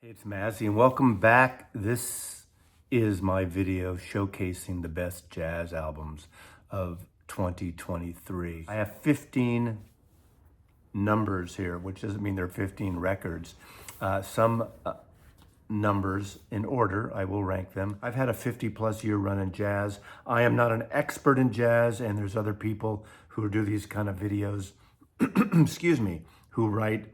Hey, it's Mazzy, and welcome back. This is my video showcasing the best jazz albums of 2023. I have 15 numbers here, which doesn't mean there are 15 records. Some numbers in order, I will rank them. I've had a 50+ year run in jazz. I am not an expert in jazz, and there's other people who do these kind of videos, excuse me, who write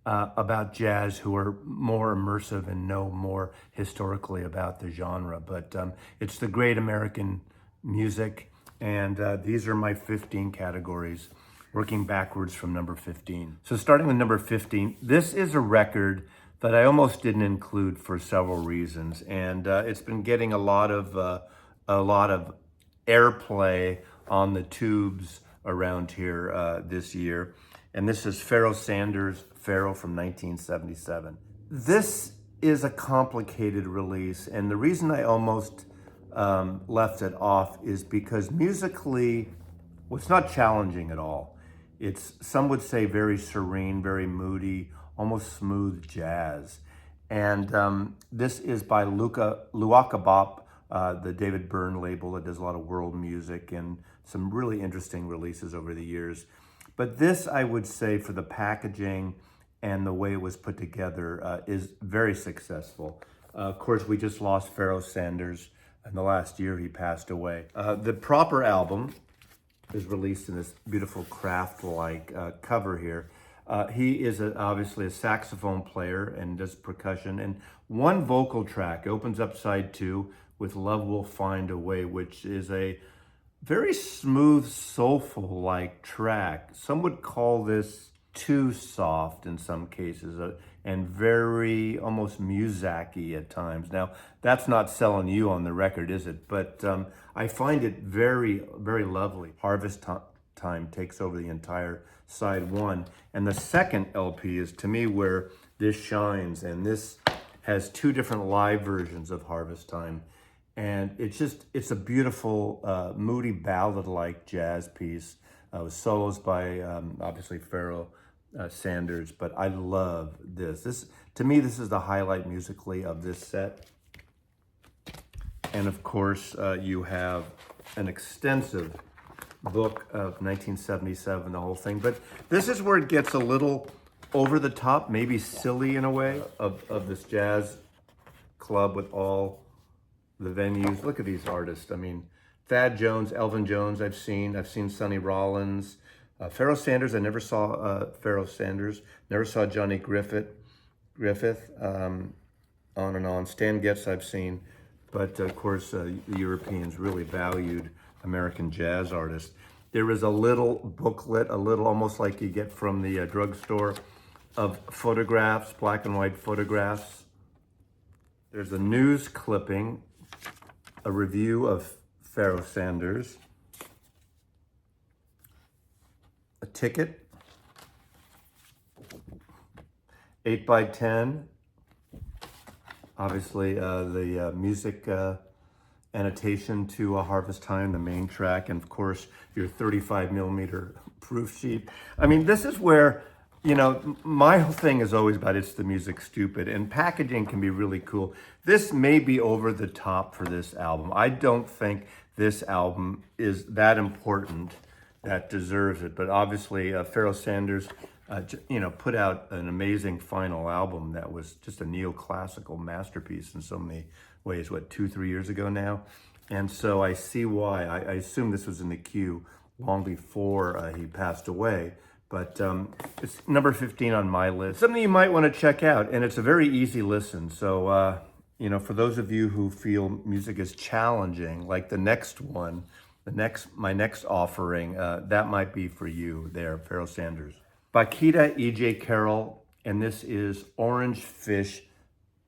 about jazz, who are more immersive and know more historically about the genre. But it's the great American music, and these are my 15 categories, working backwards from number 15. So starting with number 15, this is a record that I almost didn't include for several reasons, and it's been getting a lot of airplay on the tubes around here this year. And this is Pharaoh Sanders, Pharaoh from 1977. This is a complicated release, and the reason I almost left it off is because musically, well, it's not challenging at all. It's, some would say, very serene, very moody, almost smooth jazz. And this is by Luaka Bop, the David Byrne label that does a lot of world music and some really interesting releases over the years. But this, I would say, for the packaging and the way it was put together, is very successful. Of course, we just lost Pharaoh Sanders. In the last year, he passed away. The proper album is released in this beautiful craft-like cover here. He is obviously a saxophone player and does percussion. And one vocal track opens up side 2 with Love Will Find a Way, which is a very smooth, soulful-like track. Some would call this too soft in some cases, and very almost Muzak-y at times. Now, that's not selling you on the record, is it? But I find it very, very lovely. Harvest Time takes over the entire side 1. And the second LP is, to me, where this shines. And this has 2 different live versions of Harvest Time. And it's a beautiful, moody ballad-like jazz piece with solos by, obviously, Pharaoh Sanders. But I love this. To me, this is the highlight musically of this set. And of course, you have an extensive book of 1977, the whole thing. But this is where it gets a little over the top, maybe silly in a way, of this jazz club with all the venues. Look at these artists. I mean, Thad Jones, Elvin Jones, I've seen Sonny Rollins, Pharaoh Sanders. I never saw Pharaoh Sanders. Never saw Johnny Griffith, on and on. Stan Getz I've seen, but of course the Europeans really valued American jazz artists. There is a little booklet, almost like you get from the drugstore, of photographs, black and white photographs. There's a news clipping, a review of Pharaoh Sanders, a ticket, 8x10, obviously the music annotation to Harvest Time, the main track, and of course your 35mm proof sheet. I mean, this is where, you know, my whole thing is always about it's the music stupid, and packaging can be really cool. This may be over the top for this album. I don't think this album is that important that deserves it, but obviously Pharaoh Sanders, put out an amazing final album that was just a neoclassical masterpiece in so many ways, 2-3 years ago now. And so I see why. I assume this was in the queue long before he passed away. But it's number 15 on my list. Something you might want to check out, and it's a very easy listen. So, for those of you who feel music is challenging, like the next one, my next offering, that might be for you there, Pharaoh Sanders. Bakita EJ Carroll, and this is Orange Fish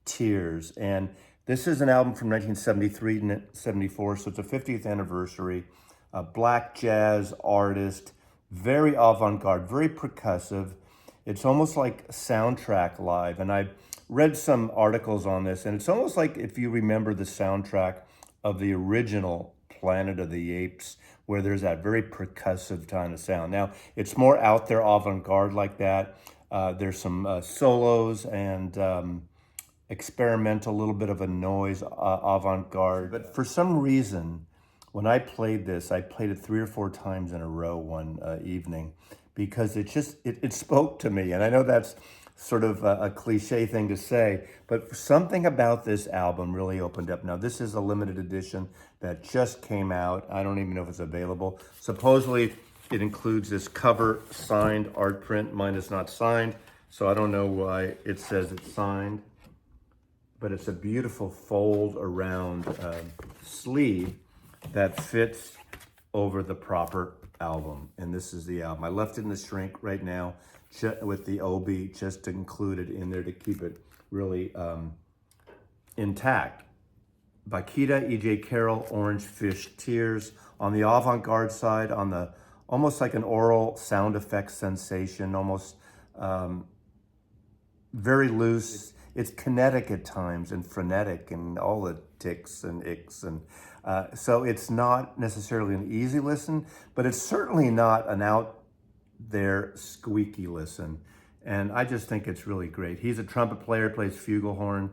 Tears. And this is an album from 1973-74, so it's a 50th anniversary. A black jazz artist, very avant-garde, very percussive. It's almost like soundtrack live. And I read some articles on this, and it's almost like if you remember the soundtrack of the original Planet of the Apes, where there's that very percussive kind of sound. Now, it's more out there, avant-garde like that. There's some solos and experimental, a little bit of a noise, avant-garde. But for some reason, when I played this, I played it 3 or 4 times in a row one evening because it spoke to me. And I know that's sort of a cliche thing to say, but something about this album really opened up. Now, this is a limited edition that just came out. I don't even know if it's available. Supposedly, it includes this cover signed art print. Mine is not signed, so I don't know why it says it's signed. But it's a beautiful fold around sleeve that fits over the proper album. And this is the album. I left it in the shrink right now with the OB just to include it in there to keep it really intact. Bakita EJ Carroll, Orange Fish Tears. On the avant-garde side, on the almost like an oral sound effects sensation, almost very loose. It's kinetic at times and frenetic and all the ticks and icks. And so it's not necessarily an easy listen, but it's certainly not an out there squeaky listen. And I just think it's really great. He's a trumpet player, plays flugelhorn,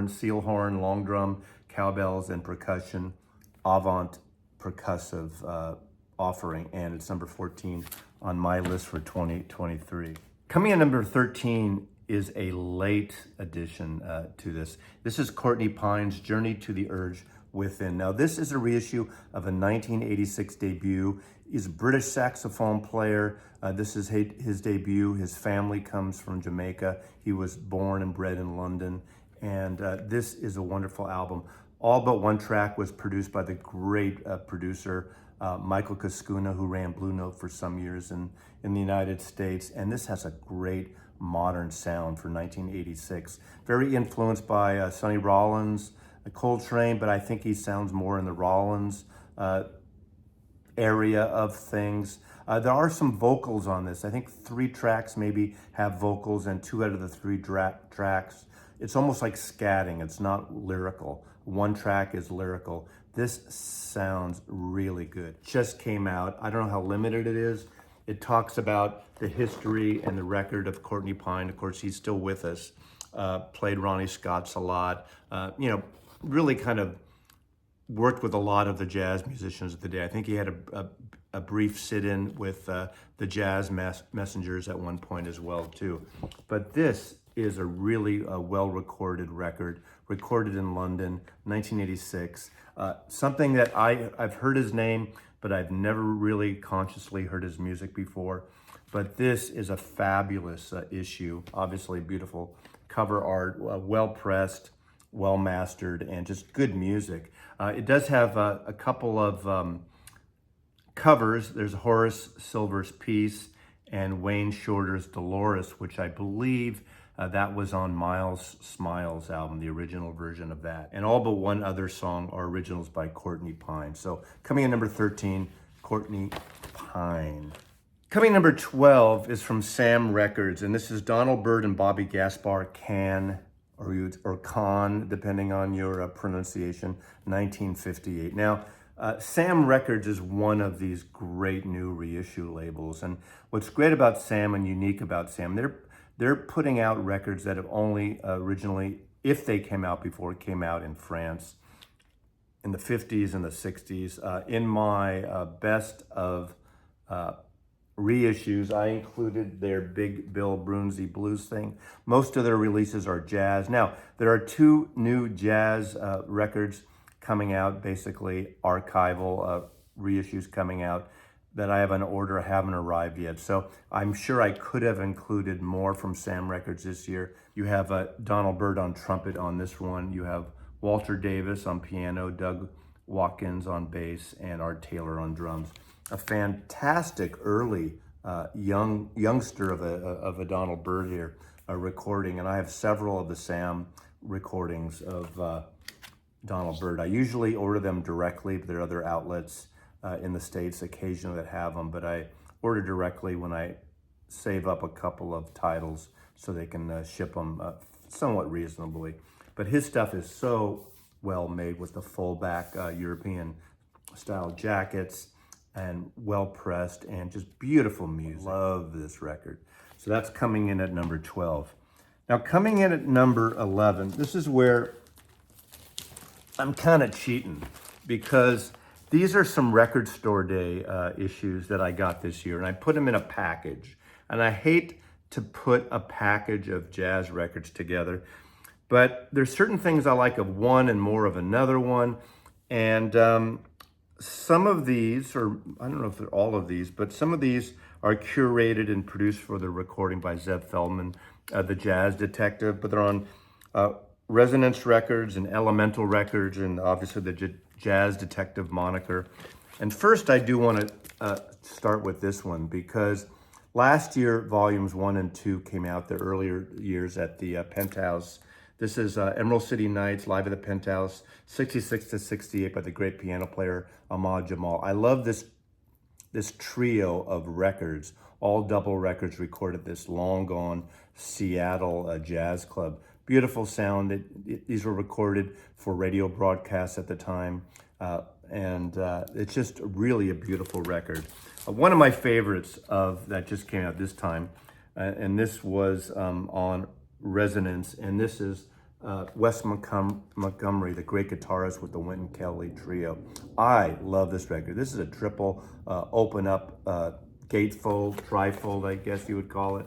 seal horn, long drum, cowbells, and percussion, avant percussive offering. And it's number 14 on my list for 2023. Coming in number 13 is a late addition to this. This is Courtney Pine's Journey to the Urge Within. Now, this is a reissue of a 1986 debut. He's a British saxophone player. This is his debut. His family comes from Jamaica. He was born and bred in London. And this is a wonderful album. All but one track was produced by the great producer, Michael Cascuna, who ran Blue Note for some years in the United States. And this has a great modern sound for 1986. Very influenced by Sonny Rollins, Coltrane, but I think he sounds more in the Rollins area of things. There are some vocals on this. I think 3 tracks maybe have vocals, and 2 out of the 3 tracks, it's almost like scatting. It's not lyrical. 1 track is lyrical. This sounds really good. Just came out. I don't know how limited it is. It talks about the history and the record of Courtney Pine. Of course, he's still with us. Played Ronnie Scott's a lot. Really kind of worked with a lot of the jazz musicians of the day. I think he had a brief sit-in with the Jazz Messengers at one point as well, too. But this is a really well-recorded record, recorded in London, 1986. Something that I've heard his name, but I've never really consciously heard his music before. But this is a fabulous issue. Obviously beautiful cover art, well-pressed, well-mastered, and just good music. It does have a couple of covers. There's Horace Silver's Peace and Wayne Shorter's Dolores, which I believe that was on Miles Smiles' album, the original version of that. And all but one other song are originals by Courtney Pine. So coming in number 13, Courtney Pine. Coming in number 12 is from Sam Records, and this is Donald Byrd and Bobby Gaspar Can, or Con, depending on your pronunciation, 1958. Now, Sam Records is one of these great new reissue labels, and what's great about Sam and unique about Sam, they're putting out records that have only originally, if they came out before, came out in France in the 50s and the 60s. In my best of reissues, I included their Big Bill Brunsey blues thing. Most of their releases are jazz. Now, there are 2 new jazz records coming out, basically archival reissues coming out that I have on order, haven't arrived yet. So I'm sure I could have included more from Sam Records this year. You have Donald Byrd on trumpet on this one. You have Walter Davis on piano, Doug Watkins on bass, and Art Taylor on drums. A fantastic early youngster of a Donald Byrd here recording, and I have several of the Sam recordings of Donald Byrd. I usually order them directly, but there are other outlets in the States occasionally that have them, but I order directly when I save up a couple of titles so they can ship them somewhat reasonably. But his stuff is so well made with the full back European style jackets and well pressed and just beautiful music. Love this record. So that's coming in at number 12. Now coming in at number 11, this is where I'm kind of cheating because these are some record store day issues that I got this year, and I put them in a package. And I hate to put a package of jazz records together, but there's certain things I like of one and more of another one. And some of these, or I don't know if they're all of these, but some of these are curated and produced for the recording by Zev Feldman, the jazz detective, but they're on Resonance Records and Elemental Records, and obviously the jazz detective moniker. And first I do want to start with this one because last year volumes 1 and 2 came out, the earlier years at the Penthouse. This is Emerald City Nights, live at the Penthouse, 66 to 68 by the great piano player Ahmad Jamal. I love this trio of records, all double records recorded at this long gone Seattle jazz club. Beautiful sound. These were recorded for radio broadcasts at the time. And it's just really a beautiful record. One of my favorites of that just came out this time, and this was on Resonance, and this is Wes Montgomery, the great guitarist with the Wynton Kelly Trio. I love this record. This is a triple open up gatefold, trifold, I guess you would call it.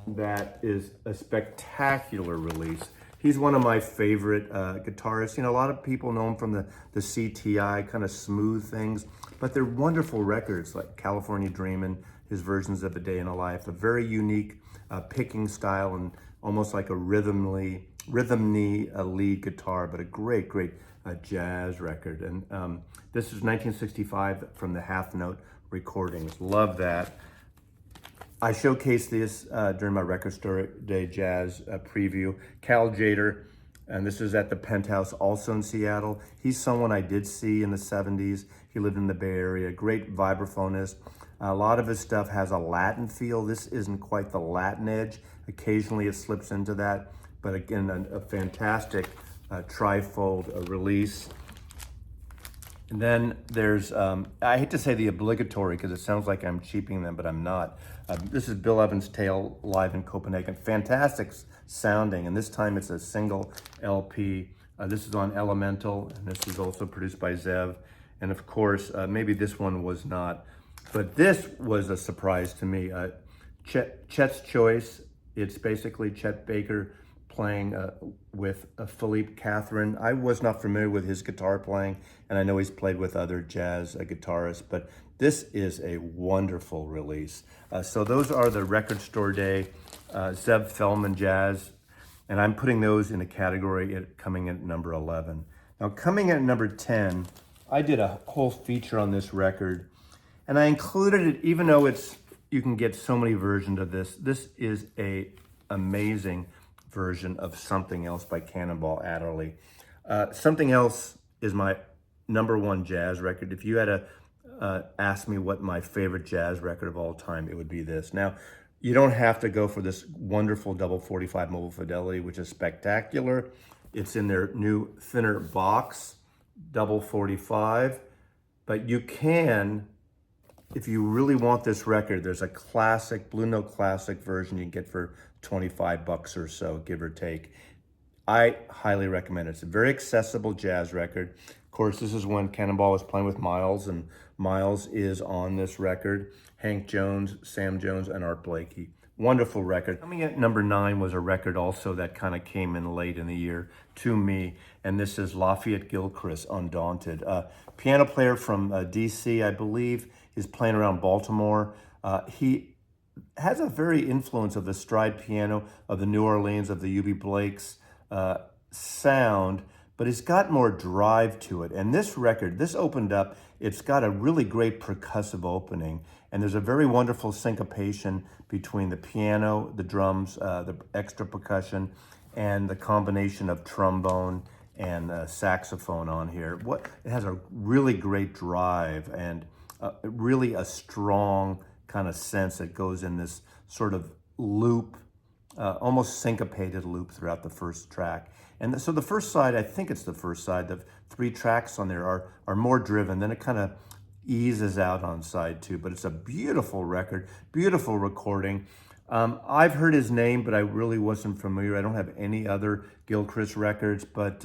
That is a spectacular release. He's one of my favorite guitarists. You know, a lot of people know him from the CTI, kind of smooth things, but they're wonderful records like California Dreamin', his versions of A Day in a Life, a very unique picking style and almost like a rhythmy lead guitar, but a great jazz record. And this is 1965 from the Half Note recordings. Love that. I showcased this during my Record Store Day Jazz preview. Cal Jader, and this is at the Penthouse, also in Seattle. He's someone I did see in the 70s. He lived in the Bay Area, great vibraphonist. A lot of his stuff has a Latin feel. This isn't quite the Latin edge. Occasionally it slips into that, but again, a fantastic trifold release. And then there's, I hate to say the obligatory because it sounds like I'm cheaping them, but I'm not. This is Bill Evans' Tale live in Copenhagen. Fantastic sounding, and this time it's a single LP. This is on Elemental, and this is also produced by Zev. And of course, maybe this one was not, but this was a surprise to me. Chet's Choice, it's basically Chet Baker playing with Philippe Catherine. I was not familiar with his guitar playing, and I know he's played with other jazz guitarists, but this is a wonderful release. So those are the Record Store Day Zev Feldman Jazz, and I'm putting those in a category coming in at number 11. Now coming in at number 10, I did a whole feature on this record, and I included it even though you can get so many versions of this. This is a amazing version of Something Else by Cannonball Adderley. Something Else is my number one jazz record. If you had to ask me what my favorite jazz record of all time, it would be this. Now, you don't have to go for this wonderful double 45 mobile fidelity, which is spectacular. It's in their new thinner box, double 45, but you can, if you really want this record, there's a classic, Blue Note classic version you can get for $25 or so, give or take. I highly recommend it. It's a very accessible jazz record. Of course, this is when Cannonball was playing with Miles, and Miles is on this record. Hank Jones, Sam Jones, and Art Blakey. Wonderful record. Coming at number 9 was a record also that kind of came in late in the year to me, and this is Lafayette Gilchrist, Undaunted. Piano player from DC, I believe, is playing around Baltimore. He has a very influence of the stride piano of the New Orleans, of the U.B. Blake's sound, but it's got more drive to it. And this record, this opened up, it's got a really great percussive opening, and there's a very wonderful syncopation between the piano, the drums, the extra percussion, and the combination of trombone and saxophone on here. It has a really great drive and really a strong kind of sense that goes in this sort of loop, almost syncopated loop throughout the first track. And so the first side, I think it's the first side, the 3 tracks on there are more driven, then it kind of eases out on side 2, but it's a beautiful record, beautiful recording. I've heard his name, but I really wasn't familiar. I don't have any other Gilchrist records, but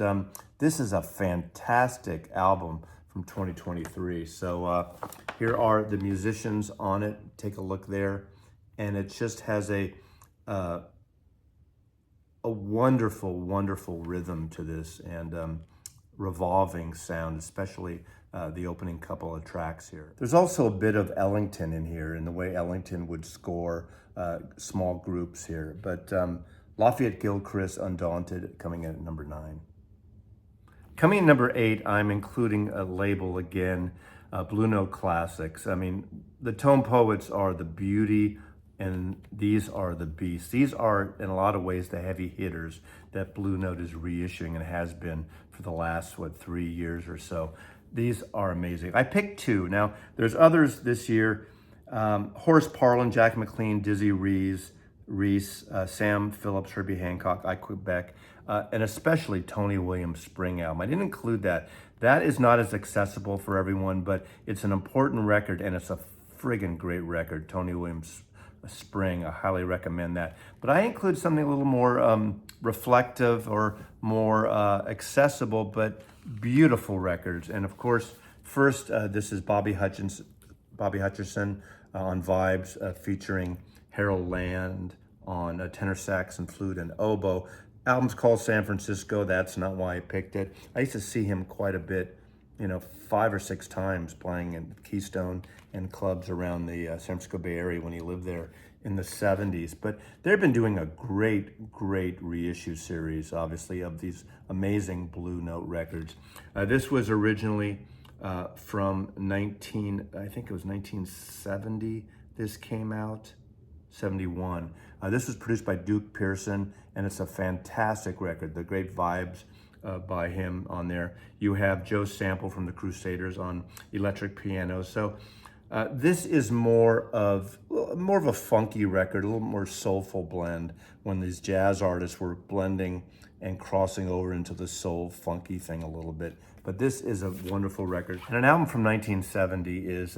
this is a fantastic album from 2023. So here are the musicians on it. Take a look there. And it just has a wonderful, wonderful rhythm to this, and revolving sound, especially the opening couple of tracks here. There's also a bit of Ellington in here, in the way Ellington would score small groups here. But Lafayette Gilchrist, Undaunted, coming in at number 9. Coming in number 8, I'm including a label again, Blue Note Classics. I mean, the Tone Poets are the beauty, and these are the beasts. These are, in a lot of ways, the heavy hitters that Blue Note is reissuing and has been for the last, 3 years or so. These are amazing. I picked 2. Now, there's others this year. Horace Parlan, Jack McLean, Dizzy Reese, Sam Phillips, Herbie Hancock, I Quebec, and especially Tony Williams' Spring album. I didn't include that. That is not as accessible for everyone, but it's an important record, and it's a friggin' great record. Tony Williams' Spring, I highly recommend that. But I include something a little more reflective or more accessible, but beautiful records. And of course, first, this is Bobby Hutcherson on Vibes, featuring Harold Land on tenor sax and flute and oboe. Album's called San Francisco. That's not why I picked it. I used to see him quite a bit, 5 or 6 times playing in Keystone and clubs around the San Francisco Bay Area when he lived there in the 70s. But they've been doing a great, great reissue series, obviously, of these amazing Blue Note records. This was originally from I think it was 1970. This came out, 71. This was produced by Duke Pearson, and it's a fantastic record. The great vibes by him on there. You have Joe Sample from the Crusaders on electric piano. So this is more of a funky record, a little more soulful blend, when these jazz artists were blending and crossing over into the soul funky thing a little bit. But this is a wonderful record. And an album from 1970 is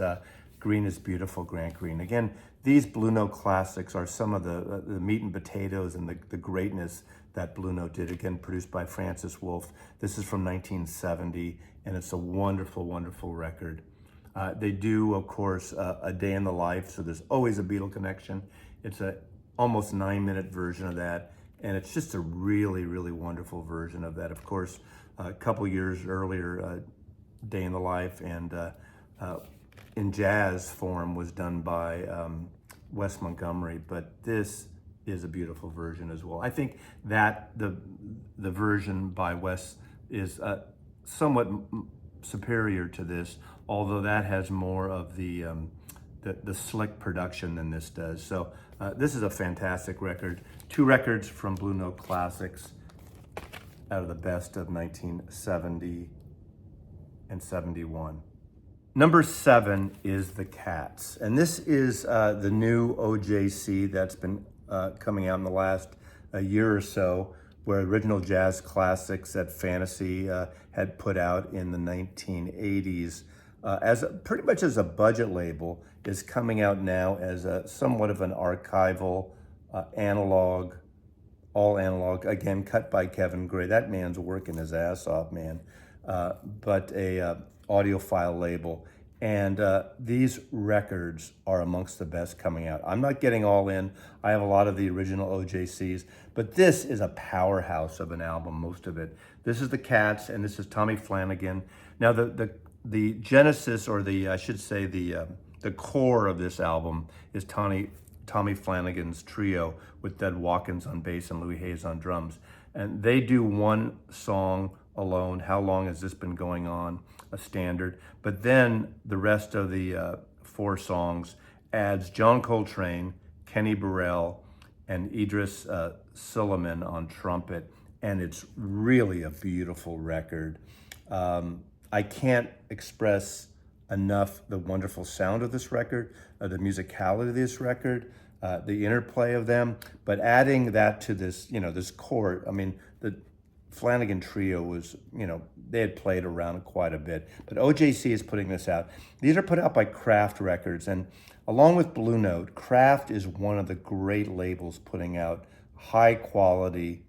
Green is Beautiful, Grant Green. Again, these Blue Note classics are some of the meat and potatoes and the greatness that Blue Note did. Again, produced by Francis Wolff. This is from 1970, and it's a wonderful, wonderful record. They do, of course, A Day in the Life, so there's always a Beatle connection. It's a almost 9-minute version of that, and it's just a really, really wonderful version of that. Of course, a couple years earlier, Day in the Life, and in jazz form was done by Wes Montgomery, but this is a beautiful version as well. I think that the version by Wes is somewhat superior to this, although that has more of the slick production than this does. So this is a fantastic record. 2 records from Blue Note Classics out of the best of 1970 and 71. Number 7 is The Cats, and this is the new OJC that's been coming out in the last year or so, where original jazz classics that Fantasy had put out in the 1980s, pretty much as a budget label, is coming out now as somewhat of an archival, analog, all analog, again, cut by Kevin Gray. That man's working his ass off, man. But a audiophile label. And these records are amongst the best coming out. I'm not getting all in. I have a lot of the original OJCs, but this is a powerhouse of an album, most of it. This is The Cats, and this is Tommy Flanagan. Now, the genesis, or I should say the core of this album is Tommy Flanagan's trio with Dud Watkins on bass and Louis Hayes on drums. And they do one song alone, How Long Has This Been Going On, a standard. But then the rest of the 4 songs adds John Coltrane, Kenny Burrell, and Idris Suleiman on trumpet. And it's really a beautiful record. I can't express enough the wonderful sound of this record, the musicality of this record, the interplay of them, but adding that to this, this chord. I mean, the Flanagan trio was, they had played around quite a bit, but OJC is putting this out. These are put out by Kraft Records, and Along with Blue Note, Kraft is one of the great labels putting out high quality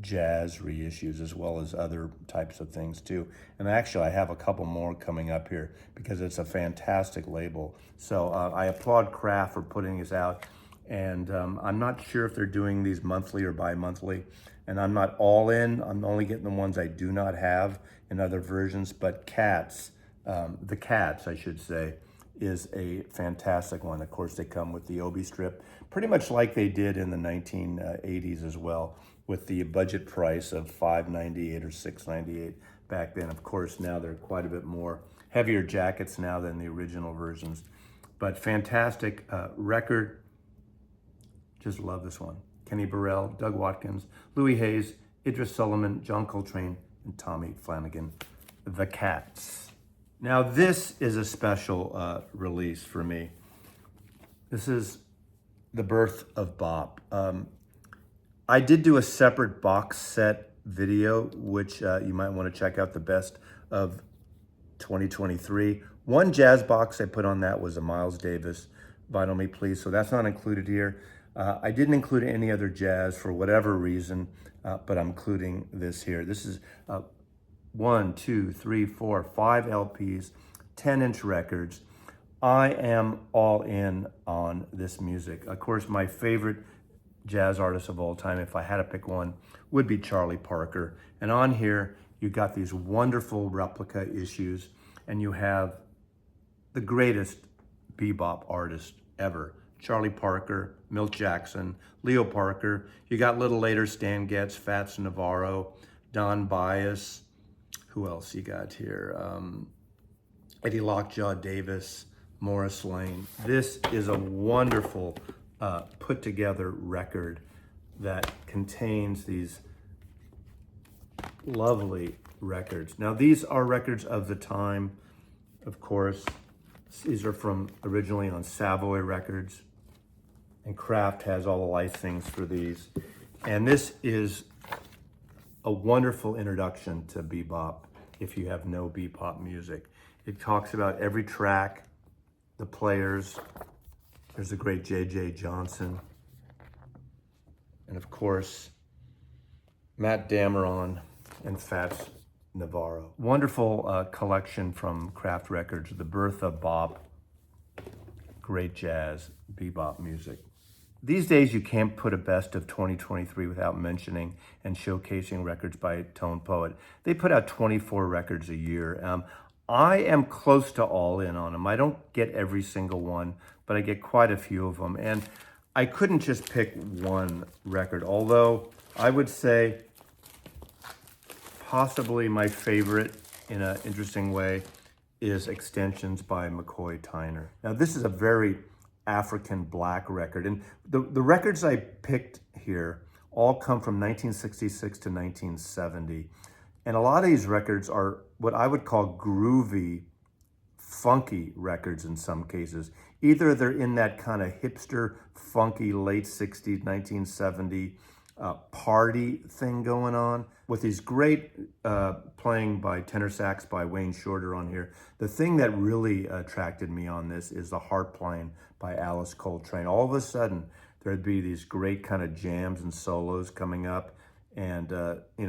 jazz reissues as well as other types of things too. And actually I have a couple more coming up here because it's a fantastic label. So I applaud Kraft for putting this out. And I'm not sure if they're doing these monthly or bi-monthly. And I'm not all in. I'm only getting the ones I do not have in other versions. But the Cats, I should say, is a fantastic one. Of course, they come with the Obi strip, pretty much like they did in the 1980s as well, with the budget price of $5.98 or $6.98 back then. Of course, now they're quite a bit more heavier jackets now than the original versions. But fantastic record. Just love this one. Kenny Burrell, Doug Watkins, Louis Hayes, Idris Sullivan, John Coltrane, and Tommy Flanagan. The Cats. Now this is a special release for me. This is the Birth of Bop. I did do a separate box set video, which you might want to check out, the best of 2023. One jazz box I put on that was a Miles Davis, Vinyl Me Please, so that's not included here. I didn't include any other jazz for whatever reason, but I'm including this here. This is 1, 2, 3, 4, 5 LPs, 10-inch records. I am all in on this music. Of course, my favorite jazz artist of all time, if I had to pick one, would be Charlie Parker. And on here, you got these wonderful replica issues, and you have the greatest bebop artist ever. Charlie Parker, Milt Jackson, Leo Parker. You got a little later Stan Getz, Fats Navarro, Don Byas. Who else you got here? Eddie Lockjaw Davis, Morris Lane. This is a wonderful put together record that contains these lovely records. Now these are records of the time, of course. These are from originally on Savoy Records, and Kraft has all the licensings for these. And this is a wonderful introduction to bebop if you have no bebop music. It talks about every track, the players. There's the great J.J. Johnson. And of course, Matt Dameron and Fats Navarro. Wonderful collection from Kraft Records, The Birth of Bop. Great jazz, bebop music. These days, you can't put a best of 2023 without mentioning and showcasing records by Tone Poet. They put out 24 records a year. I am close to all in on them. I don't get every single one, but I get quite a few of them. And I couldn't just pick one record, although I would say possibly my favorite in an interesting way is Extensions by McCoy Tyner. Now, this is a very African black record. And the records I picked here all come from 1966 to 1970. And a lot of these records are what I would call groovy, funky records in some cases. Either they're in that kind of hipster, funky, late 60s, 1970 party thing going on, with these great playing by tenor sax by Wayne Shorter on here. The thing that really attracted me on this is the harp playing by Alice Coltrane. All of a sudden, there'd be these great kind of jams and solos coming up, and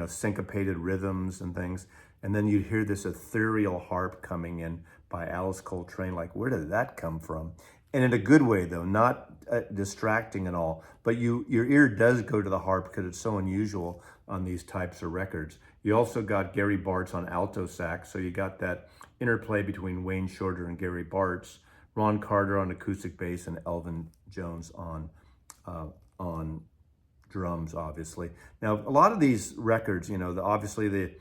syncopated rhythms and things. And then you'd hear this ethereal harp coming in by Alice Coltrane. Like, where did that come from? And in a good way, though, not distracting at all. But your ear does go to the harp because it's so unusual on these types of records. You also got Gary Bartz on alto sax, so you got that interplay between Wayne Shorter and Gary Bartz, Ron Carter on acoustic bass, and Elvin Jones on drums, obviously. Now, a lot of these records, obviously the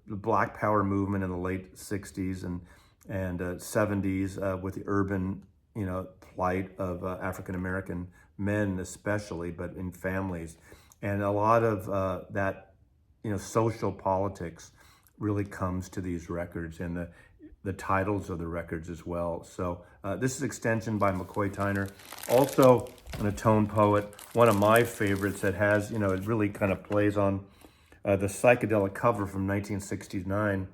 Black Power movement in the late 60s and 70s with the urban, plight of African-American men especially, but in families. And a lot of that, social politics really comes to these records and the titles of the records as well. So this is Extension by McCoy Tyner. Also, a Tone Poet, one of my favorites that has, it really kind of plays on the psychedelic cover from 1969.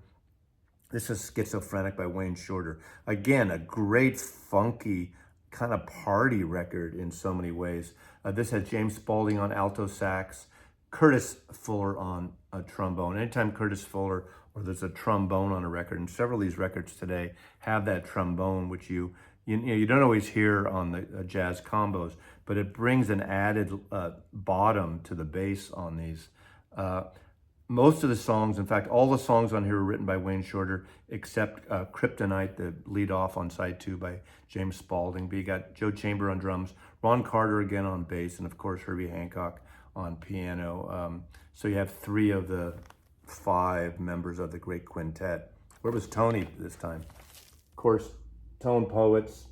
This is Schizophrenic by Wayne Shorter. Again, a great funky kind of party record in so many ways. This has James Spaulding on alto sax, Curtis Fuller on a trombone. Anytime Curtis Fuller or there's a trombone on a record, and several of these records today have that trombone, which you don't always hear on the jazz combos, but it brings an added bottom to the bass on these. Most of the songs, in fact, all the songs on here are written by Wayne Shorter, except Kryptonite, the lead off on side 2 by James Spaulding. But you got Joe Chamber on drums, Ron Carter again on bass, and of course Herbie Hancock on piano. So you have 3 of the 5 members of the great quintet. Where was Tony this time? Of course, tone poets,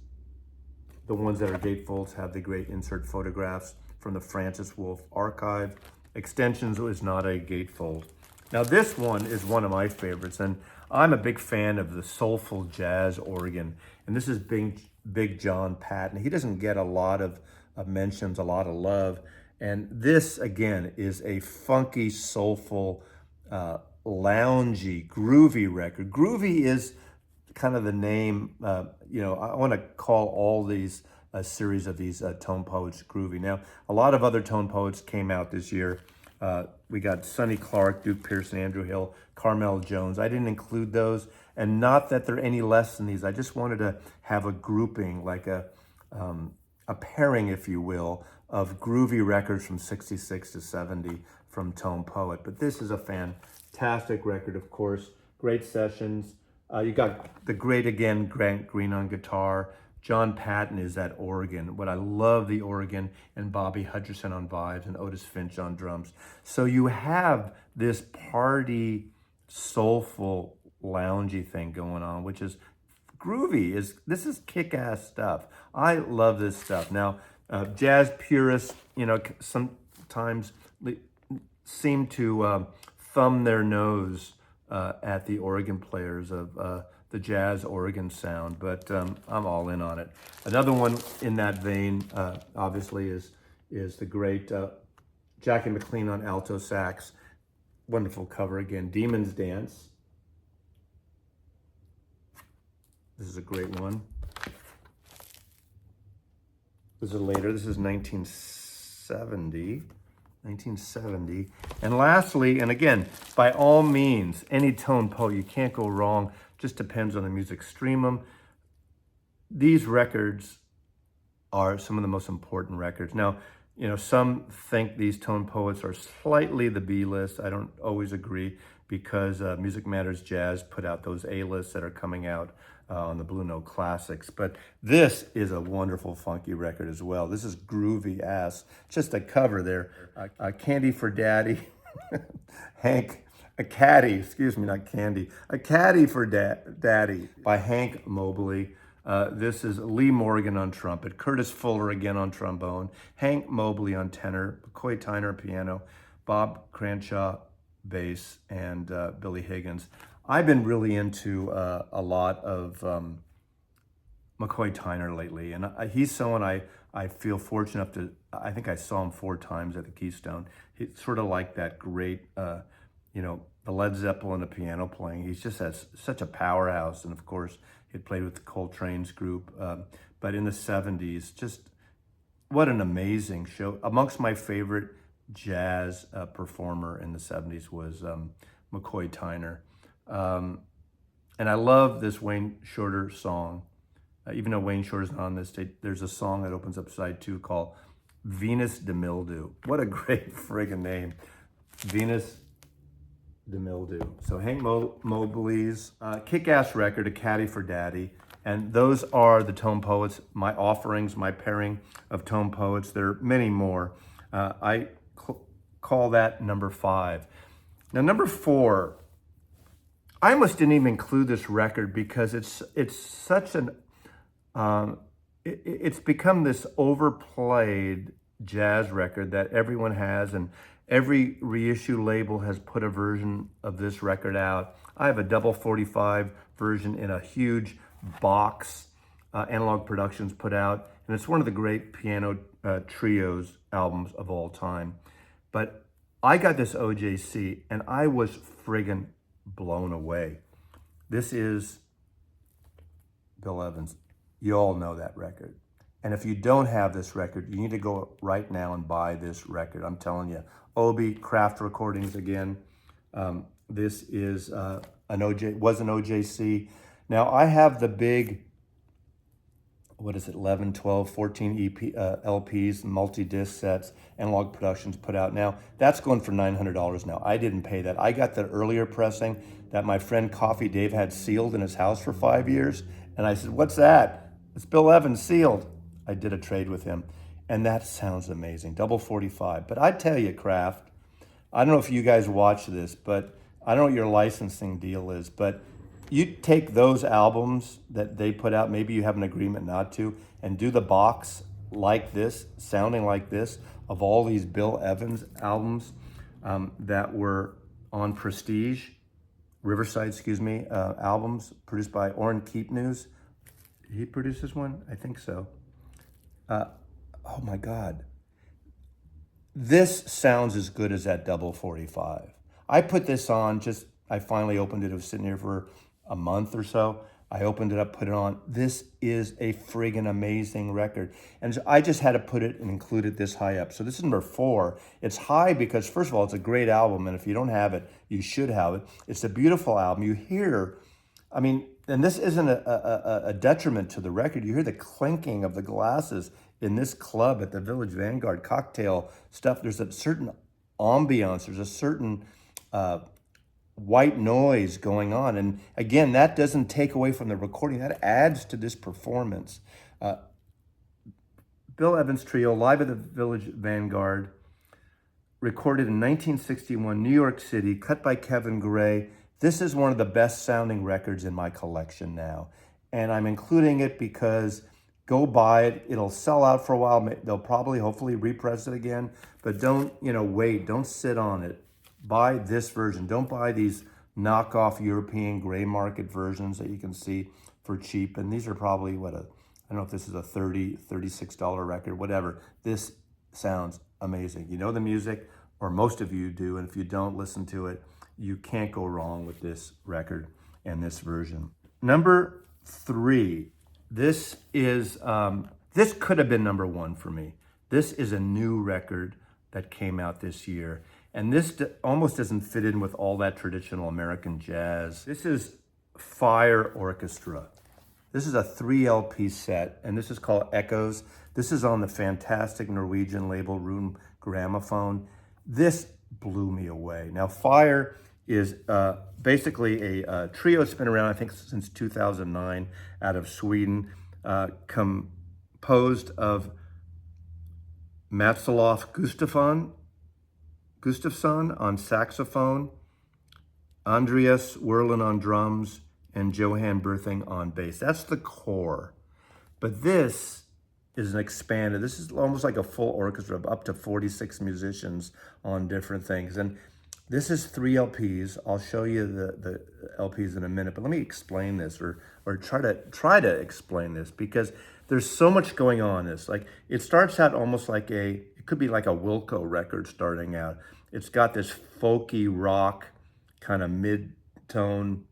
the ones that are gatefolds, have the great insert photographs from the Francis Wolff archive. Extensions was not a gatefold. Now this one is one of my favorites, and I'm a big fan of the soulful jazz organ. And this is Big John Patton. He doesn't get a lot of mentions, a lot of love. And this, again, is a funky, soulful, loungy, groovy record. Groovy is kind of the name, I want to call all these a series of these tone poets groovy. Now, a lot of other tone poets came out this year. We got Sonny Clark, Duke Pearson, Andrew Hill, Carmel Jones. I didn't include those, and not that they're any less than these. I just wanted to have a grouping, like a pairing, if you will, of groovy records from 66 to 70 from Tone Poet. But this is a fantastic record, of course. Great sessions. You got the great, again, Grant Green on guitar. John Patton is that organ. But I love the organ, and Bobby Hutcherson on vibes, and Otis Finch on drums. So you have this party, soulful, loungy thing going on, which is groovy. This is kick-ass stuff. I love this stuff. Now, jazz purists, sometimes seem to thumb their nose at the organ players of the jazz organ sound, but I'm all in on it. Another one in that vein, obviously, is the great Jackie McLean on alto sax. Wonderful cover again, Demon's Dance. This is a great one. This is later. This is 1970. And lastly, and again, by all means, any tone poet, you can't go wrong. Just depends on the music. Stream them. These records are some of the most important records. Now, some think these tone poets are slightly the B-list. I don't always agree, because Music Matters Jazz put out those A-lists that are coming out on the Blue Note Classics. But this is a wonderful, funky record as well. This is groovy ass. Just a cover there. Candy for Daddy. A Caddy for Daddy by Hank Mobley. This is Lee Morgan on trumpet, Curtis Fuller again on trombone, Hank Mobley on tenor, McCoy Tyner piano, Bob Cranshaw bass, and Billy Higgins. I've been really into a lot of McCoy Tyner lately, and he's someone I feel fortunate enough to, I think I saw him 4 times at the Keystone. He's sort of like that great, the Led Zeppelin of piano playing. He's just such a powerhouse, and of course, he played with the Coltrane's group, but in the 70s, just what an amazing show. Amongst my favorite jazz performer in the 70s was McCoy Tyner. And I love this Wayne Shorter song. Even though Wayne Shorter's not on this tape, there's a song that opens up side 2 called Venus de Mildew. What a great friggin' name. Venus de Mildew. So Hank Mobley's kick-ass record, A Caddy for Daddy. And those are the tone poets, my offerings, my pairing of tone poets. There are many more. I call that number 5. Now, number 4, I almost didn't even include this record because it's such an, it's become this overplayed jazz record that everyone has, and every reissue label has put a version of this record out. I have a double 45 version in a huge box Analog Productions put out, and it's one of the great piano trios albums of all time. But I got this OJC, and I was friggin' blown away. This is Bill Evans. You all know that record. And if you don't have this record, you need to go right now and buy this record. I'm telling you. Obi Craft Recordings again. This is an OJC. Now I have the big, what is it, 11, 12, 14 LPs, multi-disc sets, Analog Productions put out. Now, that's going for $900 now. I didn't pay that. I got the earlier pressing that my friend Coffee Dave had sealed in his house for 5 years. And I said, what's that? It's Bill Evans sealed. I did a trade with him. And that sounds amazing, double 45. But I tell you, Kraft, I don't know if you guys watch this, but I don't know what your licensing deal is, but you take those albums that they put out, maybe you have an agreement not to, and do the box like this, sounding like this, of all these Bill Evans albums that were on Prestige, Riverside, albums produced by Orrin Keepnews. He produced this one? I think so. Oh my God. This sounds as good as that double 45. I put this on I finally opened it. It was sitting here for a month or so. I opened it up, put it on. This is a friggin' amazing record. And so I just had to put it and include it this high up. So this is number 4. It's high because, first of all, it's a great album. And if you don't have it, you should have it. It's a beautiful album. You hear, and this isn't a detriment to the record. You hear the clinking of the glasses in this club at the Village Vanguard, cocktail stuff. There's a certain ambiance. There's a certain white noise going on. And again, that doesn't take away from the recording. That adds to this performance. Bill Evans Trio, live at the Village Vanguard, recorded in 1961, New York City, cut by Kevin Gray. This is one of the best sounding records in my collection now. And I'm including it because go buy it. It'll sell out for a while. They'll probably, hopefully, repress it again. But don't, wait. Don't sit on it. Buy this version. Don't buy these knockoff European gray market versions that you can see for cheap. And these are probably, I don't know if this is a $30, $36 record, whatever. This sounds amazing. You know the music, or most of you do. And if you don't listen to it, you can't go wrong with this record and this version. Number 3. This is, this could have been number 1 for me. This is a new record that came out this year. And this almost doesn't fit in with all that traditional American jazz. This is Fire Orchestra. This is a 3 LP set, and this is called Echoes. This is on the fantastic Norwegian label Rune Gramophone. This blew me away. Now, Fire is basically a trio that's been around, I think, since 2009 out of Sweden, composed of Mats-Olof Gustafsson on saxophone, Andreas Werlin on drums, and Johan Berthing on bass. That's the core. But this is an expanded, this is almost like a full orchestra of up to 46 musicians on different things. And this is 3 LPs. I'll show you the LPs in a minute, but let me explain this or try to explain this, because there's so much going on in this. Like, it starts out almost like it could be like a Wilco record starting out. It's got this folky rock kind of mid-tone,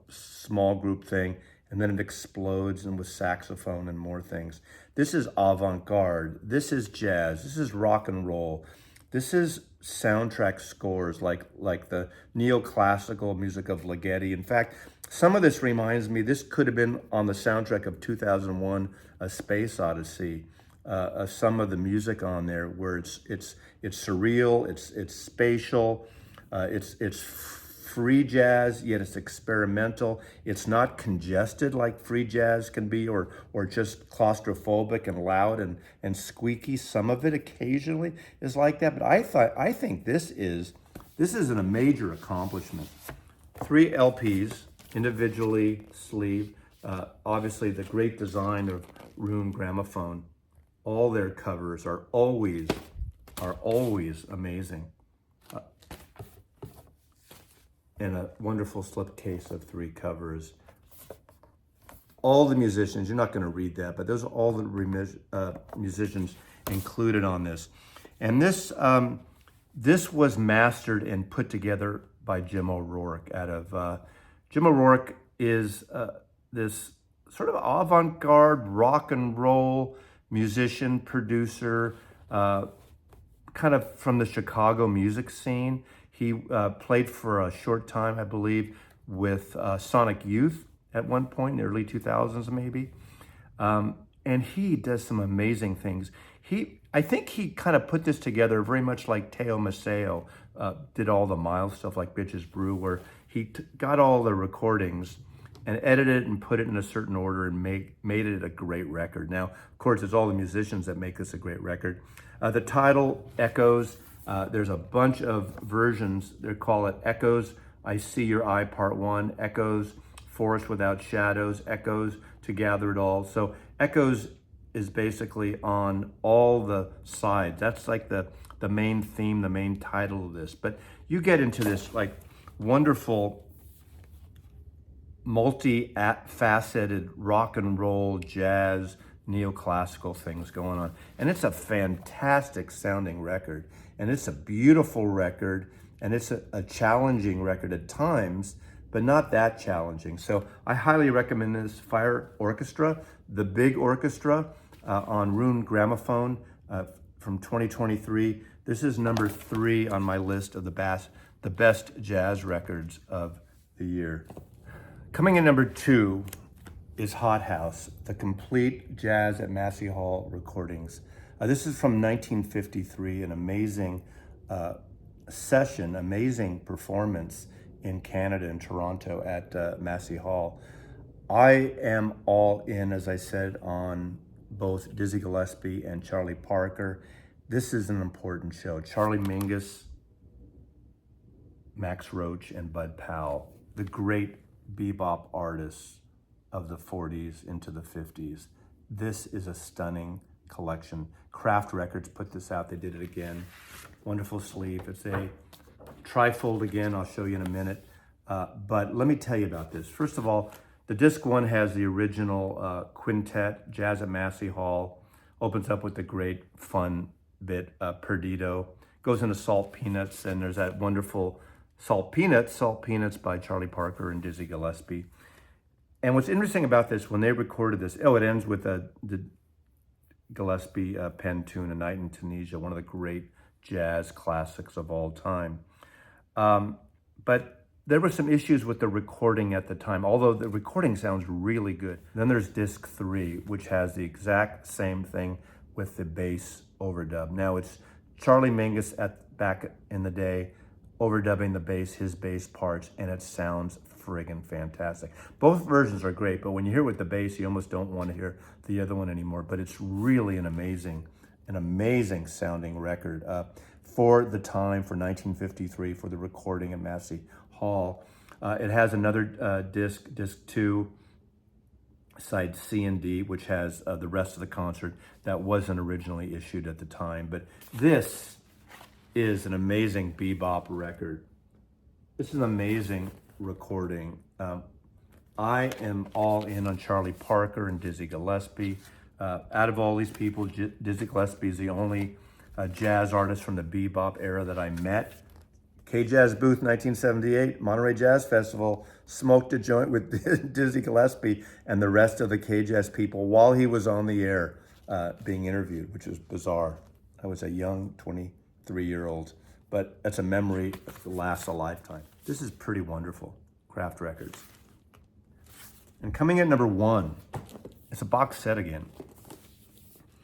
small group thing, and then it explodes and with saxophone and more things. This is avant-garde. This is jazz. This is rock and roll. This is soundtrack scores like the neoclassical music of Ligeti. In fact, some of this reminds me, this could have been on the soundtrack of 2001, A Space Odyssey. Some of the music on there where it's surreal, it's spatial, it's free jazz, yet it's experimental. It's not congested like free jazz can be, or just claustrophobic and loud and squeaky. Some of it occasionally is like that, but I think this is a major accomplishment. 3 LPs, individually sleeved. Obviously, the great design of Rune Gramophone. All their covers are always amazing. And a wonderful slipcase of 3 covers. All the musicians, you're not going to read that, but those are all the musicians included on this. And this was mastered and put together by Jim O'Rourke. Jim O'Rourke is this sort of avant-garde rock and roll musician, producer, kind of from the Chicago music scene. He played for a short time, I believe, with Sonic Youth at one point in the early 2000s, maybe. And he does some amazing things. I think he kind of put this together very much like Teo Maceo did all the Miles stuff like Bitches Brew, where he got all the recordings and edited it and put it in a certain order and made it a great record. Now, of course, it's all the musicians that make this a great record. The title, Echoes, there's a bunch of versions. They call it Echoes, I See Your Eye Part 1, Echoes, Forest Without Shadows, Echoes, To Gather It All. So Echoes is basically on all the sides. That's like the main theme, the main title of this. But you get into this like wonderful multi-faceted rock and roll, jazz, neoclassical things going on. And it's a fantastic sounding record. And it's a beautiful record. And it's a challenging record at times, but not that challenging. So I highly recommend this. Fire Orchestra, the big orchestra on Rune Gramophone from 2023. This is number 3 on my list of the best jazz records of the year. Coming in number 2 is Hot House, the complete jazz at Massey Hall recordings. This is from 1953, an amazing session, amazing performance in Canada, in Toronto at Massey Hall. I am all in, as I said, on both Dizzy Gillespie and Charlie Parker. This is an important show. Charlie Mingus, Max Roach, and Bud Powell, the great bebop artists of the 40s into the 50s. This is a stunning collection. Kraft Records put this out. They did it again. Wonderful sleeve. It's a trifold again. I'll show you in a minute. But let me tell you about this. First of all, the disc 1 has the original quintet, Jazz at Massey Hall. Opens up with the great fun bit, Perdido. Goes into Salt Peanuts, and there's that wonderful Salt Peanuts by Charlie Parker and Dizzy Gillespie. And what's interesting about this, when they recorded this, it ends with the Gillespie pen tune, A Night in Tunisia, one of the great jazz classics of all time. But there were some issues with the recording at the time, although the recording sounds really good. Then there's disc 3, which has the exact same thing with the bass overdub. Now it's Charlie Mingus back in the day, overdubbing the bass, his bass parts, and it sounds friggin' fantastic. Both versions are great, but when you hear it with the bass, you almost don't want to hear the other one anymore. But it's really an amazing sounding record for the time, for 1953, for the recording at Massey Hall. It has another disc 2, side C and D, which has the rest of the concert that wasn't originally issued at the time. But this is an amazing bebop record. This is an amazing recording. I am all in on Charlie Parker and Dizzy Gillespie. Out of all these people, Dizzy Gillespie is the only jazz artist from the bebop era that I met. K-Jazz booth, 1978, Monterey Jazz Festival, smoked a joint with Dizzy Gillespie and the rest of the K-Jazz people while he was on the air being interviewed, which was bizarre. I was a young 23-year-old, but that's a memory that lasts a lifetime. This is pretty wonderful, Kraft Records. And coming at number 1, it's a box set again.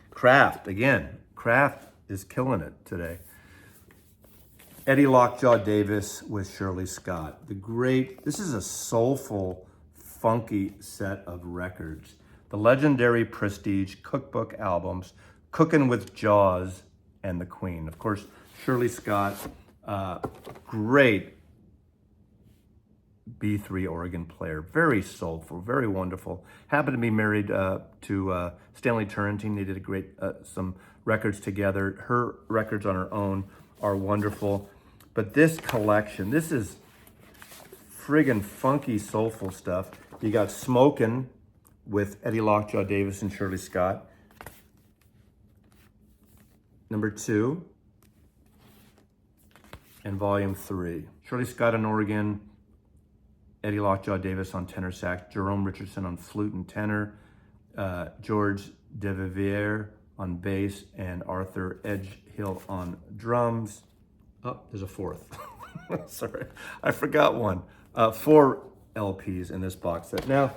Kraft, again. Kraft is killing it today. Eddie Lockjaw Davis with Shirley Scott. This is a soulful, funky set of records. The legendary Prestige cookbook albums, Cookin' with Jaws and The Queen. Of course, Shirley Scott, great B3 organ player, very soulful, very wonderful. Happened to be married to Stanley Turrentine. They did some records together. Her records on her own are wonderful. But this collection, this is friggin' funky, soulful stuff. You got Smokin' with Eddie Lockjaw Davis and Shirley Scott. Number 2. And volume 3. Shirley Scott on organ, Eddie Lockjaw Davis on tenor sax, Jerome Richardson on flute and tenor, George DeVivier on bass, and Arthur Edgehill on drums. Oh, there's a fourth. Sorry, I forgot one. 4 LPs in this box set. Now,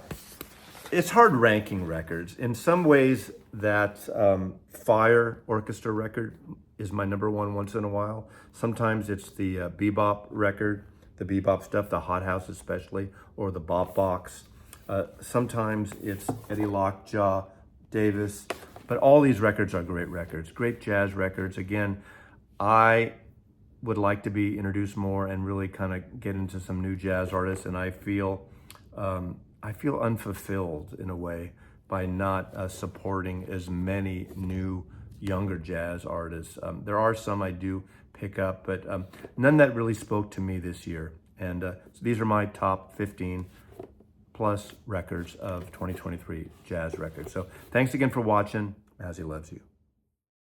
it's hard ranking records. In some ways, that Fire Orchestra record is my number one once in a while. Sometimes it's the bebop record, the bebop stuff, the Hot House especially, or the Bop Box. Sometimes it's Eddie Lockjaw Davis, but all these records are great records, great jazz records. Again, I would like to be introduced more and really kind of get into some new jazz artists, and I feel unfulfilled in a way by not supporting as many new younger jazz artists. There are some I do pick up, but none that really spoke to me this year. And so these are my top 15 plus records of 2023 jazz records. So thanks again for watching. Mazzy loves you.